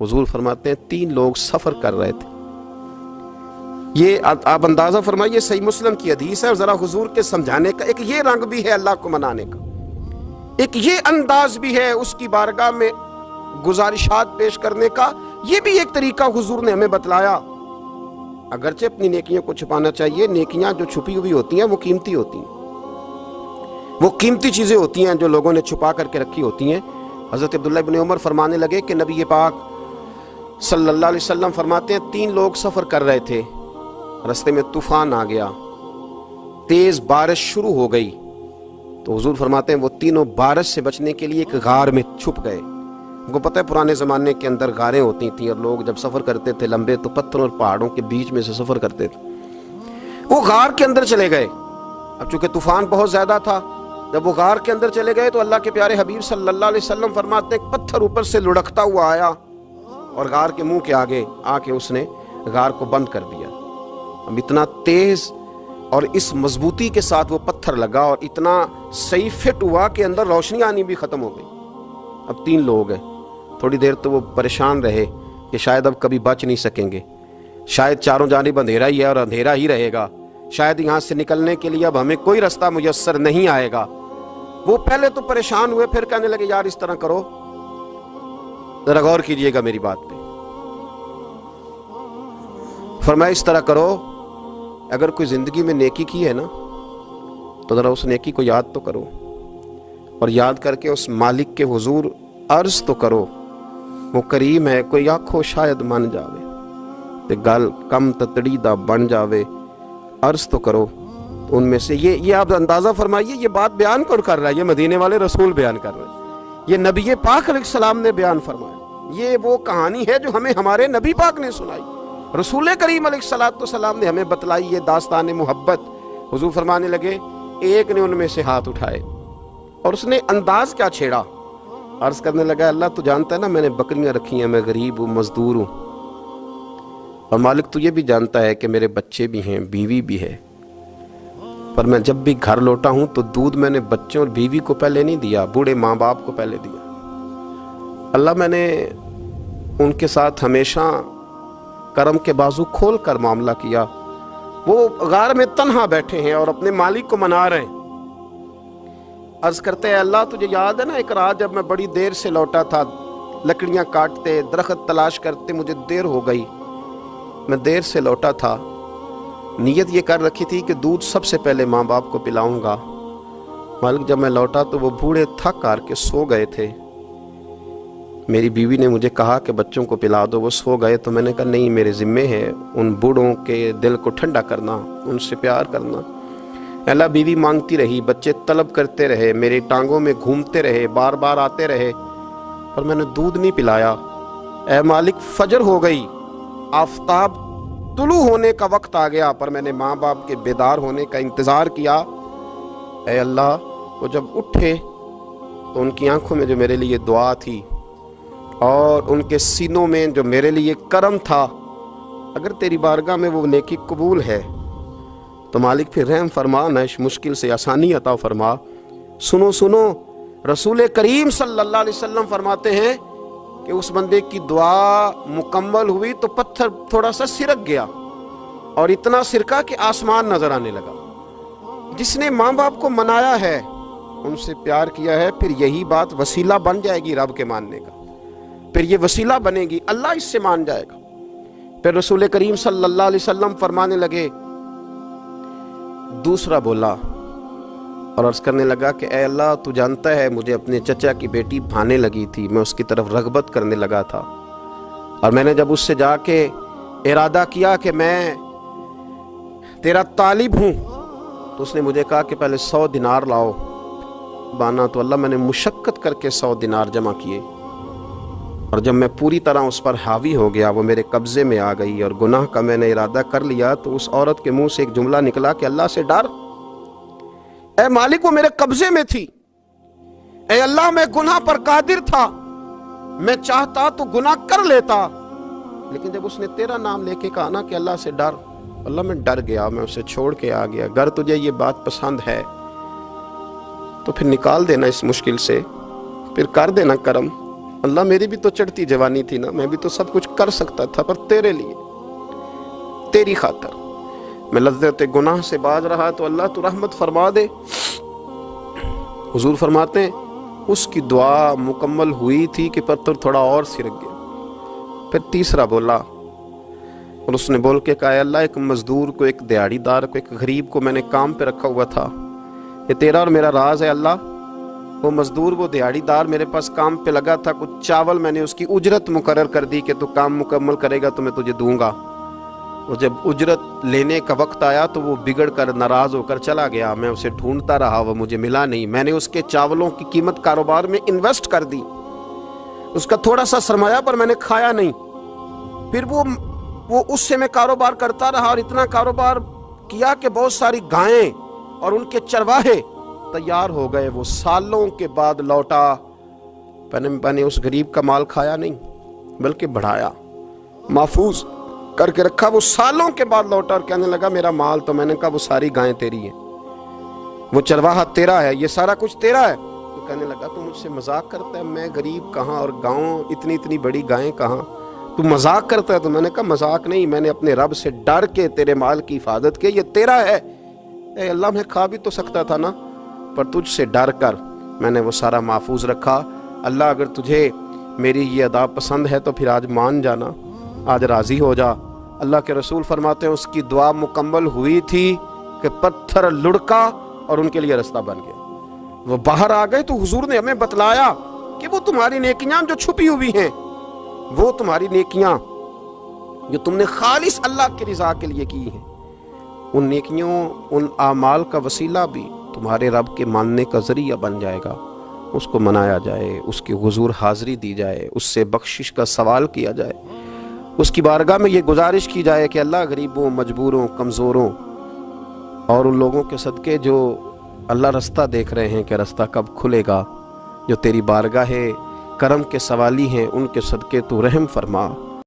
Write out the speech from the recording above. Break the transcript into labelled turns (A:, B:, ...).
A: हुजूर फरमाते हैं 3 लोग सफ़र कर रहे थे। ये आप अंदाज़ा फरमाइए, सही मुस्लिम की हदीस है। और ज़रा हुजूर के समझाने का एक ये रंग भी है अल्लाह को मनाने का, एक ये अंदाज भी है उसकी बारगाह में गुजारिशात पेश करने का। ये भी एक तरीका हुजूर ने हमें बतलाया। अगरचे अपनी नेकियों को छुपाना चाहिए, नेकियां जो छुपी हुई होती हैं वो कीमती होती हैं, वो कीमती चीज़ें होती हैं जो लोगों ने छुपा करके रखी होती हैं। हज़रत अब्दुल्लाह इब्न उमर फरमाने लगे कि नबी पाक सल्लल्लाहु अलैहि वसल्लम फरमाते हैं 3 लोग सफ़र कर रहे थे, रास्ते में तूफान आ गया, तेज़ बारिश शुरू हो गई। तो हुजूर फरमाते हैं वो तीनों बारिश से बचने के लिए एक गार में छुप गए। उनको पता है पुराने ज़माने के अंदर गारें होती थी और लोग जब सफ़र करते थे लंबे तो पत्थरों और पहाड़ों के बीच में से सफ़र करते थे। वो गार के अंदर चले गए। अब चूंकि तूफान बहुत ज़्यादा था, जब वो गार के अंदर चले गए तो अल्लाह के प्यारे हबीब सल्लल्लाहु अलैहि वसल्लम फरमाते हैं पत्थर ऊपर से लुढ़कता हुआ आया और गार के मुंह के आगे आके उसने गार को बंद कर दिया। अब इतना तेज़ और इस मजबूती के साथ वो पत्थर लगा और इतना सही फिट हुआ कि अंदर रोशनी आनी भी ख़त्म हो गई। अब 3 लोग हैं। थोड़ी देर तो वो परेशान रहे कि शायद अब कभी बच नहीं सकेंगे, शायद चारों जानिब अंधेरा ही है और अंधेरा ही रहेगा, शायद यहाँ से निकलने के लिए अब हमें कोई रास्ता मुयस्सर नहीं आएगा। वो पहले तो परेशान हुए, फिर कहने लगे यार इस तरह करो, जरा गौर कीजिएगा मेरी बात पे। फरमाया इस तरह करो, अगर कोई जिंदगी में नेकी की है ना तो जरा उस नेकी को याद तो करो और याद करके उस मालिक के हुजूर अर्ज तो करो, वो करीम है, कोई आखो शायद मन जावे ते गल कम ततड़ी दा बन जावे, अर्ज तो करो। तो उनमें से ये आप अंदाज़ा फरमाइए, ये बात बयान कौन कर रहा है? ये मदीने वाले रसूल बयान कर रहे हैं, ये नबी पाक अलैहिस्सलाम ने बयान फरमाया। ये वो कहानी है जो हमें हमारे नबी पाक ने सुनाई, रसूल करीम अलैहिस्सलाम ने हमें बतलाई। ये दास्तान मोहब्बत। हुजूर फरमाने लगे एक ने उनमें से हाथ उठाए और उसने अंदाज क्या छेड़ा, अर्ज करने लगा अल्लाह तू जानता है ना मैंने बकरियां रखी हैं, मैं गरीब हूँ, मजदूर हूँ, और मालिक तू ये भी जानता है कि मेरे बच्चे भी हैं, बीवी भी है, पर मैं जब भी घर लौटा हूँ तो दूध मैंने बच्चों और बीवी को पहले नहीं दिया, बूढ़े माँ बाप को पहले दिया। अल्लाह मैंने उनके साथ हमेशा करम के बाजू खोल कर मामला किया। वो गार में तन्हा बैठे हैं और अपने मालिक को मना रहे हैं। अर्ज करते हैं अल्लाह तुझे याद है ना एक रात जब मैं बड़ी देर से लौटा था, लकड़ियां काटते दरख्त तलाश करते मुझे देर हो गई, मैं देर से लौटा था, नीयत ये कर रखी थी कि दूध सबसे पहले माँ बाप को पिलाऊंगा। मालिक जब मैं लौटा तो वो बूढ़े थक हार के सो गए थे। मेरी बीवी ने मुझे कहा कि बच्चों को पिला दो, वो सो गए। तो मैंने कहा नहीं, मेरे ज़िम्मे है उन बूढ़ों के दिल को ठंडा करना, उनसे प्यार करना। अल्लाह बीवी मांगती रही, बच्चे तलब करते रहे, मेरी टांगों में घूमते रहे, बार बार आते रहे, पर मैंने दूध नहीं पिलाया। ऐ मालिक फजर हो गई, आफताब तुलू होने का वक्त आ गया, पर मैंने माँ बाप के बेदार होने का इंतज़ार किया। ऐ अल्लाह वो जब उठे तो उनकी आंखों में जो मेरे लिए दुआ थी और उनके सीनों में जो मेरे लिए करम था, अगर तेरी बारगाह में वो नेकी कबूल है तो मालिक फिर रहम फरमा, न इस मुश्किल से आसानी अता फरमा। सुनो सुनो, रसूल करीम सल्लल्लाहु अलैहि वसल्लम फरमाते हैं कि उस बंदे की दुआ मुकम्मल हुई तो पत्थर थोड़ा सा सिरक गया और इतना सिरका कि आसमान नजर आने लगा। जिसने माँ बाप को मनाया है, उनसे प्यार किया है, फिर यही बात वसीला बन जाएगी रब के मानने का, फिर ये वसीला बनेगी, अल्लाह इससे मान जाएगा। फिर रसूल करीम सल्लल्लाहु अलैहि वसल्लम फरमाने लगे, दूसरा बोला और अर्ज करने लगा कि ऐ अल्लाह तू जानता है मुझे अपने चचा की बेटी भाने लगी थी, मैं उसकी तरफ रगबत करने लगा था, और मैंने जब उससे जाके इरादा किया कि मैं तेरा तालिब हूँ तो उसने मुझे कहा कि पहले 100 दिनार लाओ बाना। तो अल्लाह मैंने मुशक्कत करके 100 दिनार जमा किए, और जब मैं पूरी तरह उस पर हावी हो गया, वो मेरे कब्जे में आ गई और गुनाह का मैंने इरादा कर लिया, तो उस औरत के मुंह से एक जुमला निकला कि अल्लाह से डर। ऐ मालिक वो मेरे कब्जे में थी, ऐ अल्लाह मैं गुनाह पर कादिर था, मैं चाहता तो गुनाह कर लेता, लेकिन जब उसने तेरा नाम लेके कहा ना कि अल्लाह से डर, अल्लाह मैं डर गया, मैं उसे छोड़ के आ गया। अगर तुझे ये बात पसंद है तो फिर निकाल देना इस मुश्किल से, फिर कर देना करम, اللہ میری بھی تو چڑھتی جوانی تھی نا، میں بھی تو سب کچھ کر سکتا تھا، پر تیرے لیے، تیری خاطر میں لذت گناہ سے باز رہا تو اللہ تو رحمت فرما دے۔ حضور فرماتے ہیں اس کی دعا مکمل ہوئی تھی کہ پتھر تھوڑا اور سرک گیا۔ پھر تیسرا بولا اور اس نے بول کے کہا، اے اللہ ایک مزدور کو، ایک دیہڑی دار کو، ایک غریب کو میں نے کام پہ رکھا ہوا تھا، یہ تیرا اور میرا راز ہے اللہ۔ وہ مزدور، وہ دیہڑی دار میرے پاس کام پہ لگا تھا، کچھ چاول میں نے اس کی اجرت مقرر کر دی کہ تو کام مکمل کرے گا تو میں تجھے دوں گا۔ اور جب اجرت لینے کا وقت آیا تو وہ بگڑ کر ناراض ہو کر چلا گیا، میں اسے ڈھونڈتا رہا، وہ مجھے ملا نہیں۔ میں نے اس کے چاولوں کی قیمت کاروبار میں انویسٹ کر دی، اس کا تھوڑا سا سرمایہ پر میں نے کھایا نہیں۔ پھر وہ اس سے میں کاروبار کرتا رہا اور اتنا کاروبار کیا کہ بہت ساری گائیں اور ان کے چرواہے تیار ہو گئے۔ وہ سالوں کے بعد لوٹا، میں نے اس غریب کا مال کھایا نہیں بلکہ بڑھایا، محفوظ کر کے رکھا۔ وہ سالوں کے بعد لوٹا اور کہنے لگا میرا مال، تو میں نے کہا وہ ساری گائیں تیری ہیں، وہ چرواہا تیرا ہے، یہ سارا کچھ تیرا ہے۔ تو کہنے لگا تو مجھ سے مذاق کرتا ہے، میں غریب کہاں اور گاؤں اتنی بڑی گائیں کہاں، تو مذاق کرتا ہے؟ تو میں نے کہا مذاق نہیں، میں نے اپنے رب سے ڈر کے تیرے مال کی حفاظت کی، یہ تیرا ہے۔ اے اللہ میں کھا بھی تو سکتا تھا نا، پر تجھ سے ڈر کر میں نے وہ سارا محفوظ رکھا۔ اللہ اگر تجھے میری یہ ادا پسند ہے تو پھر آج مان جانا، آج راضی ہو جا۔ اللہ کے رسول فرماتے ہیں اس کی دعا مکمل ہوئی تھی کہ پتھر لڑکا اور ان کے لیے رستہ بن گیا۔ وہ باہر آ گئے تو حضور نے ہمیں بتلایا کہ وہ تمہاری نیکیاں جو چھپی ہوئی ہیں، وہ تمہاری نیکیاں جو تم نے خالص اللہ کی رضا کے لیے کی ہیں، ان نیکیوں، ان اعمال کا وسیلہ بھی تمہارے رب کے ماننے کا ذریعہ بن جائے گا۔ اس کو منایا جائے، اس کی حضور حاضری دی جائے، اس سے بخشش کا سوال کیا جائے، اس کی بارگاہ میں یہ گزارش کی جائے کہ اللہ غریبوں، مجبوروں، کمزوروں اور ان لوگوں کے صدقے جو اللہ رستہ دیکھ رہے ہیں کہ رستہ کب کھلے گا، جو تیری بارگاہ کرم کے سوالی ہیں، ان کے صدقے تو رحم فرما۔